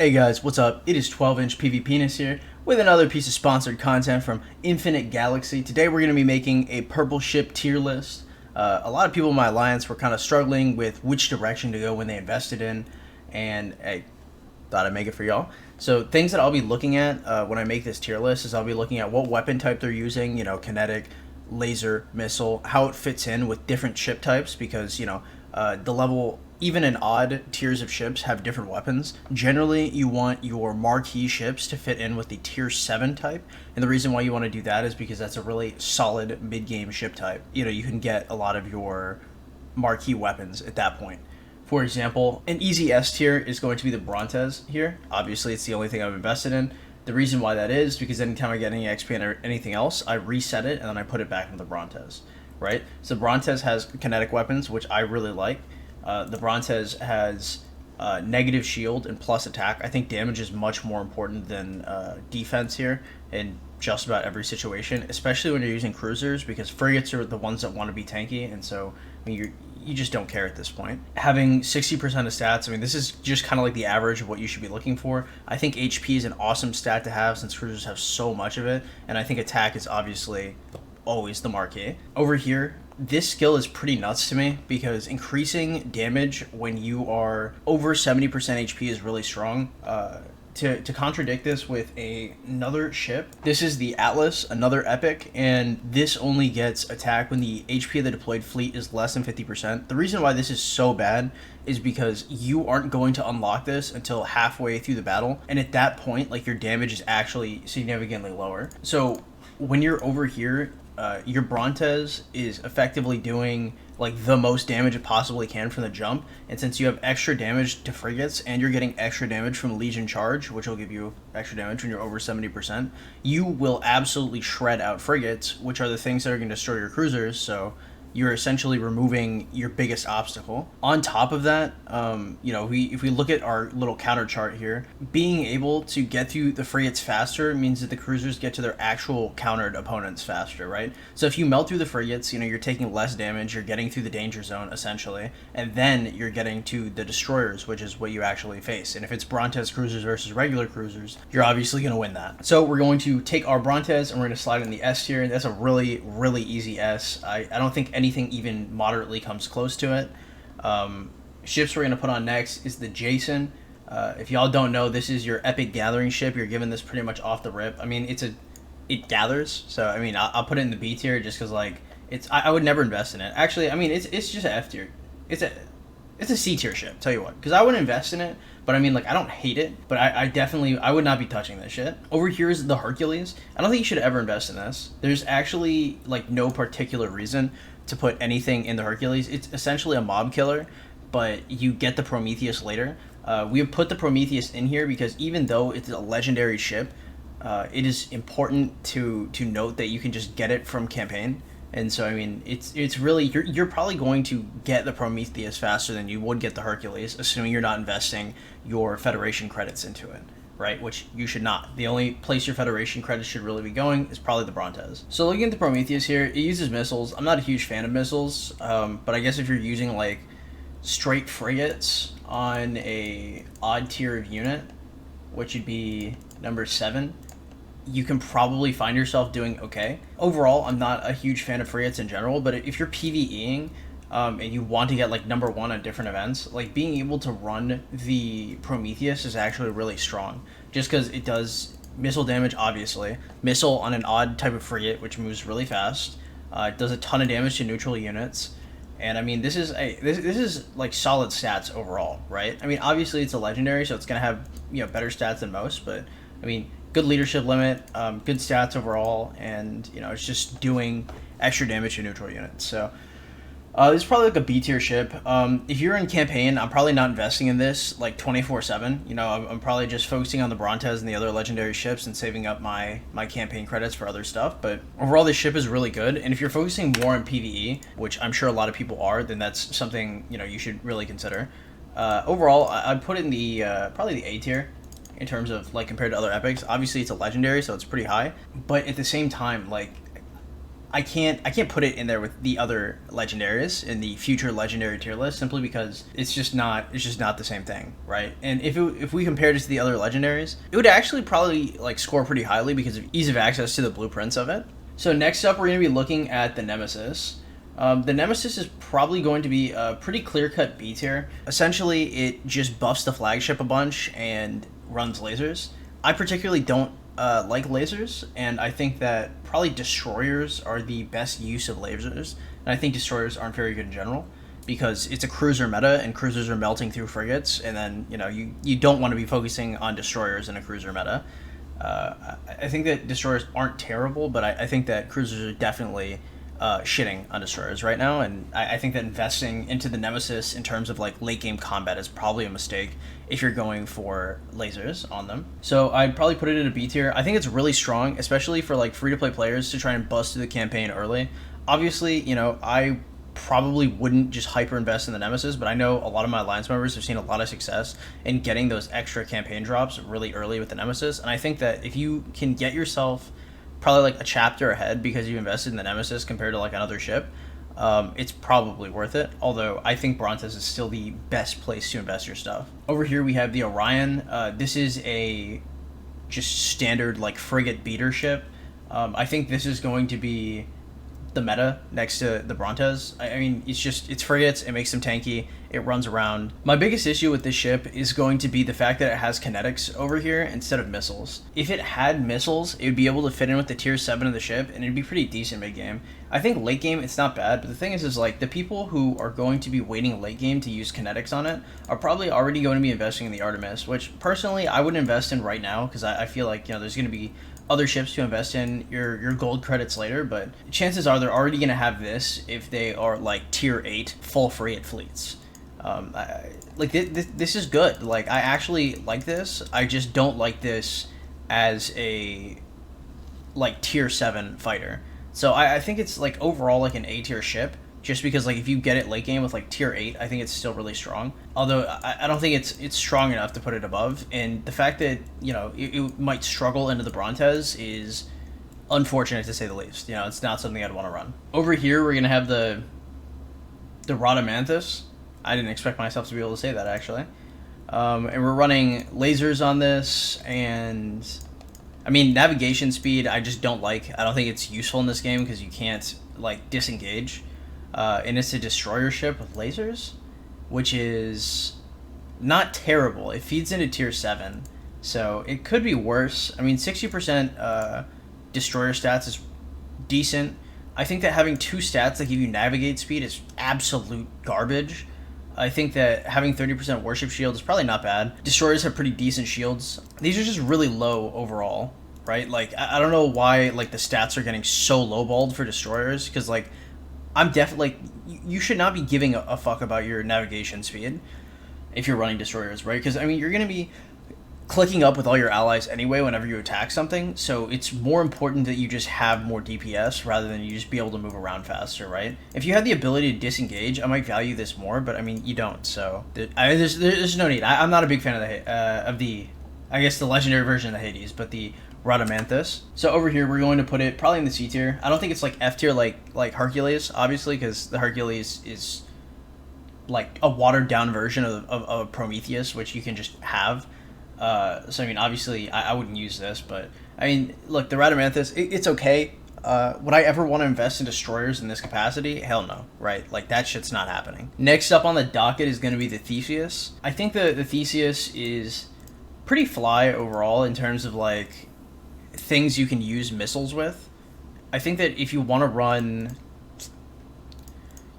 Hey guys, what's up? It is 12-inch PvPenis here with another piece of sponsored content from Infinite Galaxy. Today we're going to be making a purple ship tier list. A lot of people in my alliance were kind of struggling with which direction to go when they invested in, and I thought I'd make it for y'all. So things that I'll be looking at when I make this tier list is I'll be looking at what weapon type they're using, kinetic, laser, missile, how it fits in with different ship types, because, the level, even in odd tiers of ships, have different weapons. Generally, you want your marquee ships to fit in with the tier 7 type, and the reason why you want to do that is because that's a really solid mid-game ship type. You can get a lot of your marquee weapons at that point. For example, an easy S tier is going to be the Brontes here. Obviously, it's the only thing I've invested in. The reason why that is because anytime I get any XP or anything else, I reset it and then I put it back into the Brontes, right? So Brontes has kinetic weapons, which I really like. The Brontes has negative shield and plus attack. I think damage is much more important than defense here in just about every situation, especially when you're using cruisers, because frigates are the ones that want to be tanky, and so you just don't care at this point. Having 60% of stats, this is just kind of like the average of what you should be looking for. I think HP is an awesome stat to have since cruisers have so much of it, and I think attack is obviously always the marquee. Over here, this skill is pretty nuts to me because increasing damage when you are over 70% HP is really strong. To contradict this with another ship, this is the Atlas, another epic, and this only gets attack when the HP of the deployed fleet is less than 50%. The reason why this is so bad is because you aren't going to unlock this until halfway through the battle, and at that point, your damage is actually significantly lower. So when you're over here, your Brontes is effectively doing the most damage it possibly can from the jump, and since you have extra damage to frigates and you're getting extra damage from Legion Charge, which will give you extra damage when you're over 70%, you will absolutely shred out frigates, which are the things that are going to destroy your cruisers. So you're essentially removing your biggest obstacle. On top of that, if we look at our little counter chart here, being able to get through the frigates faster means that the cruisers get to their actual countered opponents faster, right? So if you melt through the frigates, you're taking less damage, you're getting through the danger zone, essentially, and then you're getting to the destroyers, which is what you actually face. And if it's Brontes cruisers versus regular cruisers, you're obviously going to win that. So we're going to take our Brontes and we're going to slide in the S tier. That's a really, really easy S. I don't think anything even moderately comes close to it. Ships we're going to put on next is the Jason. If y'all don't know, this is your epic gathering ship. You're given this pretty much off the rip. It gathers, so I'll put it in the B tier just because I would never invest in it. Actually, it's just an F tier. It's a C tier ship, tell you what, because I wouldn't invest in it, but I don't hate it, but I would not be touching this shit. Over here is the Hercules. I don't think you should ever invest in this. There's actually no particular reason to put anything in the Hercules. It's essentially a mob killer, but you get the Prometheus later. We have put the Prometheus in here because even though it's a legendary ship, it is important to note that you can just get it from campaign. And so it's really, you're probably going to get the Prometheus faster than you would get the Hercules, assuming you're not investing your Federation credits into it, right? Which you should not. The only place your Federation credits should really be going is probably the Brontes. So looking at the Prometheus here, it uses missiles. I'm not a huge fan of missiles, but I guess if you're using straight frigates on a odd tier of unit, which would be number 7, you can probably find yourself doing okay. Overall, I'm not a huge fan of frigates in general, but if you're PvEing and you want to get number 1 on different events, being able to run the Prometheus is actually really strong, just because it does missile damage, obviously. Missile on an odd type of frigate, which moves really fast. It does a ton of damage to neutral units. And this is solid stats overall, right? Obviously it's a legendary, so it's gonna have better stats than most, but good leadership limit, good stats overall, and it's just doing extra damage to neutral units. So this is probably a B tier ship. If you're in campaign, I'm probably not investing in this 24/7. I'm probably just focusing on the Brontes and the other legendary ships and saving up my campaign credits for other stuff. But overall, this ship is really good. And if you're focusing more on PvE, which I'm sure a lot of people are, then that's something you should really consider. Overall, I'd put it in the probably the A tier in terms of compared to other epics. Obviously, it's a legendary, so it's pretty high. But at the same time, I can't put it in there with the other legendaries in the future legendary tier list simply because it's just not the same thing, right? And if we compared it to the other legendaries, it would actually probably like score pretty highly because of ease of access to the blueprints of it. So next up, we're going to be looking at the Nemesis. The Nemesis is probably going to be a pretty clear-cut B tier. Essentially, it just buffs the flagship a bunch and runs lasers. I particularly don't like lasers, and I think that probably destroyers are the best use of lasers. And I think destroyers aren't very good in general because it's a cruiser meta, and cruisers are melting through frigates, and then you don't want to be focusing on destroyers in a cruiser meta. I think that destroyers aren't terrible, but I think that cruisers are definitely shitting on destroyers right now, and I think that investing into the Nemesis in terms of like late game combat is probably a mistake if you're going for lasers on them. So I'd probably put it in a B tier. I think it's really strong, especially for like free to play players to try and bust through the campaign early. Obviously, I probably wouldn't just hyper invest in the Nemesis, but I know a lot of my alliance members have seen a lot of success in getting those extra campaign drops really early with the Nemesis, and I think that if you can get yourself probably like a chapter ahead because you invested in the Nemesis compared to like another ship, it's probably worth it. Although I think Brontes is still the best place to invest your stuff. Over here we have the Orion. This is a just standard like frigate beater ship. I think this is going to be the meta next to the Brontes. I mean, it's frigates, it makes them tanky, it runs around. My biggest issue with this ship is going to be the fact that it has kinetics over here instead of missiles. If it had missiles, it would be able to fit in with the tier 7 of the ship, and it'd be pretty decent mid-game. I think late game, it's not bad, but the thing is like, the people who are going to be waiting late game to use kinetics on it are probably already going to be investing in the Artemis, which personally, I wouldn't invest in right now, because I feel like, there's going to be other ships to invest in your gold credits later, but chances are they're already going to have this if they are like tier 8 full frigate fleets. This is good. Like, I actually like this. I just don't like this as a like tier 7 fighter. So I think it's like overall like an A tier ship, just because like if you get it late game with like tier 8, I think it's still really strong. Although I don't think it's strong enough to put it above, and the fact that it might struggle into the Brontes is unfortunate to say the least. It's not something I'd want to run. Over here we're gonna have the Dorado Mantis. I didn't expect myself to be able to say that actually. And we're running lasers on this, and I mean navigation speed I just don't like. I don't think it's useful in this game because you can't like disengage. And it's a destroyer ship with lasers, which is not terrible. It feeds into tier 7, so it could be worse. I mean, 60% destroyer stats is decent. I think that having 2 stats that give you navigate speed is absolute garbage. I think that having 30% warship shield is probably not bad. Destroyers have pretty decent shields. These are just really low overall, right? Like, I don't know why like the stats are getting so lowballed for destroyers, because like I'm definitely like, you should not be giving a fuck about your navigation speed if you're running destroyers, right? Because I mean, you're going to be clicking up with all your allies anyway whenever you attack something, so it's more important that you just have more DPS rather than you just be able to move around faster, right? If you had the ability to disengage, I might value this more, but I mean, you don't, so there's no need. I'm not a big fan of the I guess the legendary version of the Hades, but the Dorado Mantis. So over here, we're going to put it probably in the C tier. I don't think it's like F tier like Hercules, obviously, because the Hercules is like a watered down version of Prometheus, which you can just have. So I mean, obviously, I wouldn't use this, but I mean, look, the Dorado Mantis, it's okay. Would I ever want to invest in destroyers in this capacity? Hell no, right? Like, that shit's not happening. Next up on the docket is going to be the Theseus. I think the Theseus is pretty fly overall in terms of like things you can use missiles with. I think that if you want to run,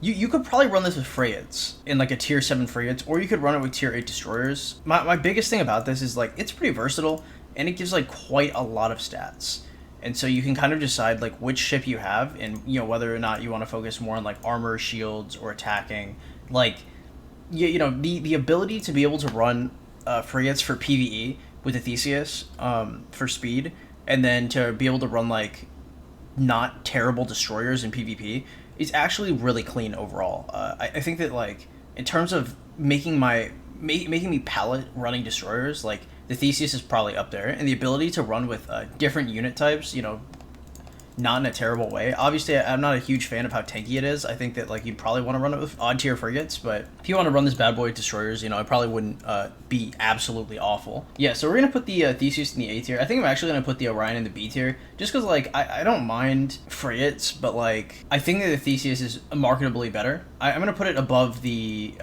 you could probably run this with frigates in like a tier 7 frigates, or you could run it with tier 8 destroyers. My biggest thing about this is like it's pretty versatile and it gives like quite a lot of stats, and so you can kind of decide like which ship you have, and whether or not you want to focus more on like armor, shields, or attacking. Like the ability to be able to run frigates for PvE with the Theseus for speed, and then to be able to run like not terrible destroyers in PvP is actually really clean overall. I think that like in terms of making me palette running destroyers, like the Theseus is probably up there, and the ability to run with different unit types, not in a terrible way. Obviously, I'm not a huge fan of how tanky it is. I think that like you'd probably want to run it with odd tier frigates, but if you want to run this bad boy with destroyers, I probably wouldn't be absolutely awful. Yeah, so we're gonna put the Theseus in the A tier. I think I'm actually gonna put the Orion in the B tier, just because like I don't mind frigates, but like I think that the Theseus is marketably better. I'm gonna put it above the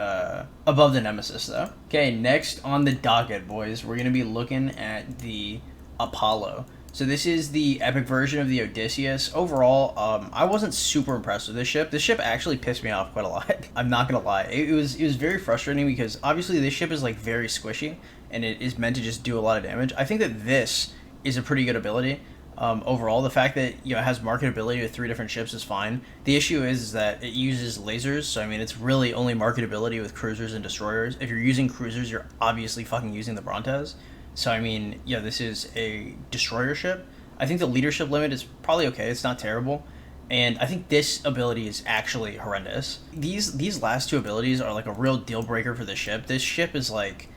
Nemesis though. Okay, next on the docket, boys, we're gonna be looking at the Apollo. So this is the epic version of the Odysseus. Overall, I wasn't super impressed with this ship. This ship actually pissed me off quite a lot. I'm not gonna lie. It was very frustrating because obviously this ship is like very squishy and it is meant to just do a lot of damage. I think that this is a pretty good ability. Overall, the fact that it has marketability with 3 different ships is fine. The issue is that it uses lasers, so I mean it's really only marketability with cruisers and destroyers. If you're using cruisers, you're obviously fucking using the Brontes. So, I mean, yeah, this is a destroyer ship. I think the leadership limit is probably okay. It's not terrible. And I think this ability is actually horrendous. These last 2 abilities are like a real deal breaker for the ship. This ship is like...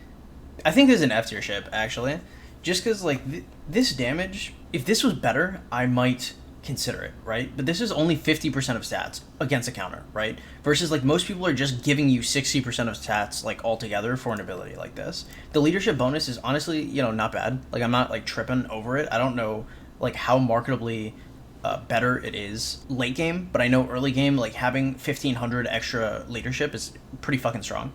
I think this is an F tier ship, actually. Just because, like, this damage... If this was better, I might consider it, right? But this is only 50% of stats against a counter, right? Versus like most people are just giving you 60% of stats like altogether for an ability like this. The leadership bonus is honestly, not bad. Like I'm not like tripping over it. I don't know like how marketably better it is late game, but I know early game like having 1500 extra leadership is pretty fucking strong.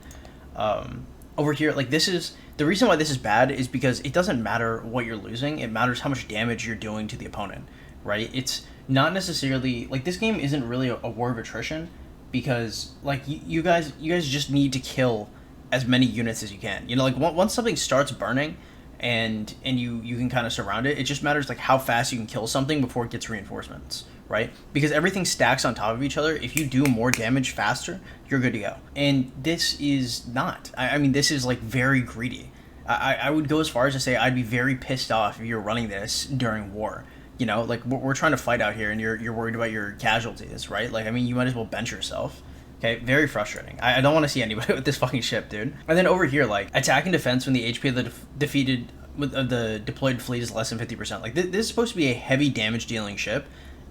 Over here, like this is the reason why this is bad is because it doesn't matter what you're losing. It matters how much damage you're doing to the opponent. Right? It's not necessarily like this game isn't really a war of attrition because like you guys just need to kill as many units as you can. Like once something starts burning and you can kind of surround it, it just matters like how fast you can kill something before it gets reinforcements, right? Because everything stacks on top of each other. If you do more damage faster, you're good to go. And this is not. I mean, this is like very greedy. I would go as far as to say I'd be very pissed off if you're running this during war. Like we're trying to fight out here and you're worried about your casualties, right? Like, I mean, you might as well bench yourself. Okay, very frustrating. I don't want to see anybody with this fucking ship, dude. And then over here, like, attack and defense when the HP of the defeated, of the deployed fleet is less than 50%. Like, this is supposed to be a heavy damage dealing ship,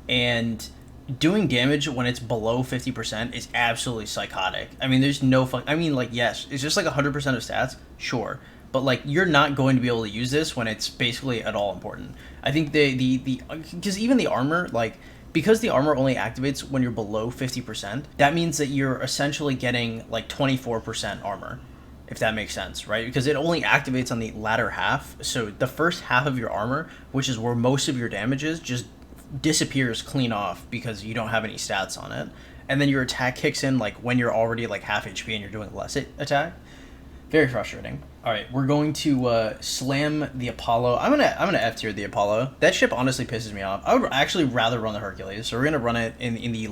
and doing damage when it's below 50% is absolutely psychotic. I mean, there's no I mean, like, yes, it's just like 100% of stats, sure. But like you're not going to be able to use this when it's basically at all important. I think because even the armor, like because the armor only activates when you're below 50%, that means that you're essentially getting like 24% armor, if that makes sense, right? Because it only activates on the latter half. So the first half of your armor, which is where most of your damage is, just disappears clean off because you don't have any stats on it. And then your attack kicks in like when you're already like half HP and you're doing less attack. Very frustrating. All right, we're going to slam the Apollo. I'm gonna F tier the Apollo. That ship honestly pisses me off. I would actually rather run the Hercules, so we're gonna run it in the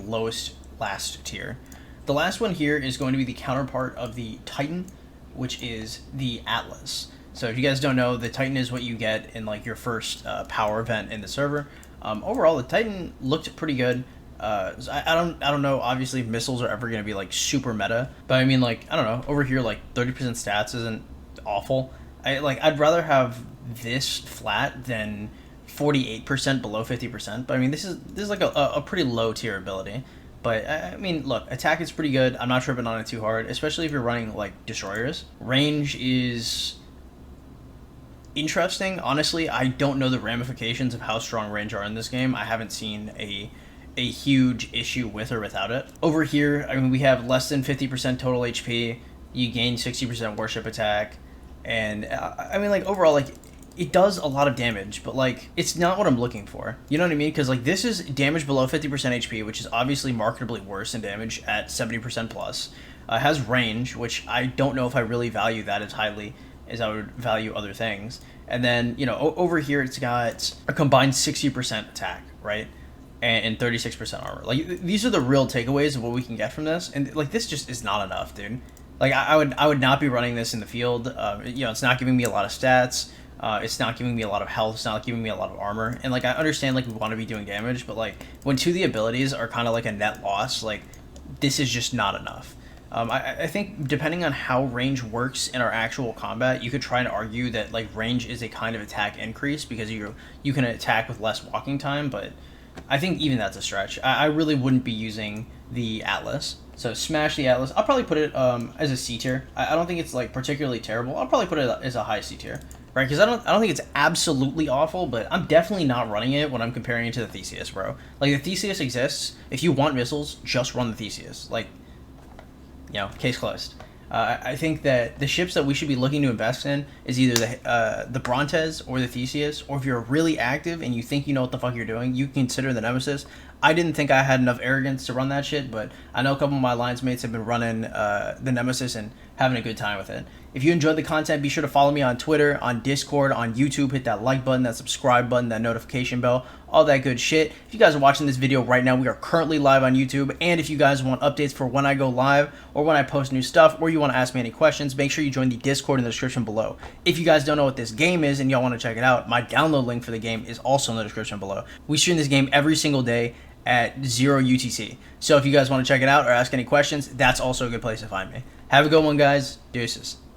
last tier. The last one here is going to be the counterpart of the Titan, which is the Atlas. So if you guys don't know, the Titan is what you get in like your first power event in the server. Overall, the Titan looked pretty good. I don't know, obviously, if missiles are ever going to be, like, super meta. But, I mean, like, I don't know. Over here, like, 30% stats isn't awful. I'd rather have this flat than 48% below 50%. But, I mean, this is like a pretty low-tier ability. But, I mean, look, attack is pretty good. I'm not tripping on it too hard, especially if you're running, like, destroyers. Range is interesting. Honestly, I don't know the ramifications of how strong range are in this game. I haven't seen a huge issue with or without it. Over here, I mean, we have less than 50% total HP. You gain 60% warship attack. And, I mean, like, overall, like, it does a lot of damage, but, like, it's not what I'm looking for. You know what I mean? Because, like, this is damage below 50% HP, which is obviously marketably worse in damage at 70% plus. It has range, which I don't know if I really value that as highly as I would value other things. And then, over here, it's got a combined 60% attack, right? And 36% armor. Like, these are the real takeaways of what we can get from this. And, like, this just is not enough, dude. Like, I would not be running this in the field. It's not giving me a lot of stats. It's not giving me a lot of health. It's not giving me a lot of armor. And, like, I understand, like, we want to be doing damage. But, like, when two of the abilities are kind of like a net loss, like, this is just not enough. I think depending on how range works in our actual combat, you could try and argue that, like, range is a kind of attack increase because you can attack with less walking time, but I think even that's a stretch. I really wouldn't be using the Atlas. So smash the Atlas. I'll probably put it as a C tier. I don't think it's like particularly terrible. I'll probably put it as a high C tier, right? Because I don't think it's absolutely awful, but I'm definitely not running it when I'm comparing it to the Theseus, bro. Like the Theseus exists. If you want missiles, just run the Theseus. Like, you know, case closed. I think that the ships that we should be looking to invest in is either the Brontes or the Theseus, or if you're really active and you think you know what the fuck you're doing, you consider the Nemesis. I didn't think I had enough arrogance to run that shit, but I know a couple of my alliance mates have been running the Nemesis and having a good time with it. If you enjoyed the content, be sure to follow me on Twitter, on Discord, on YouTube. Hit that like button, that subscribe button, that notification bell, all that good shit. If you guys are watching this video right now, we are currently live on YouTube. And if you guys want updates for when I go live or when I post new stuff, or you want to ask me any questions, make sure you join the Discord in the description below. If you guys don't know what this game is and y'all want to check it out, my download link for the game is also in the description below. We stream this game every single day at 0 UTC. So if you guys want to check it out or ask any questions, that's also a good place to find me. Have a good one, guys. Deuces.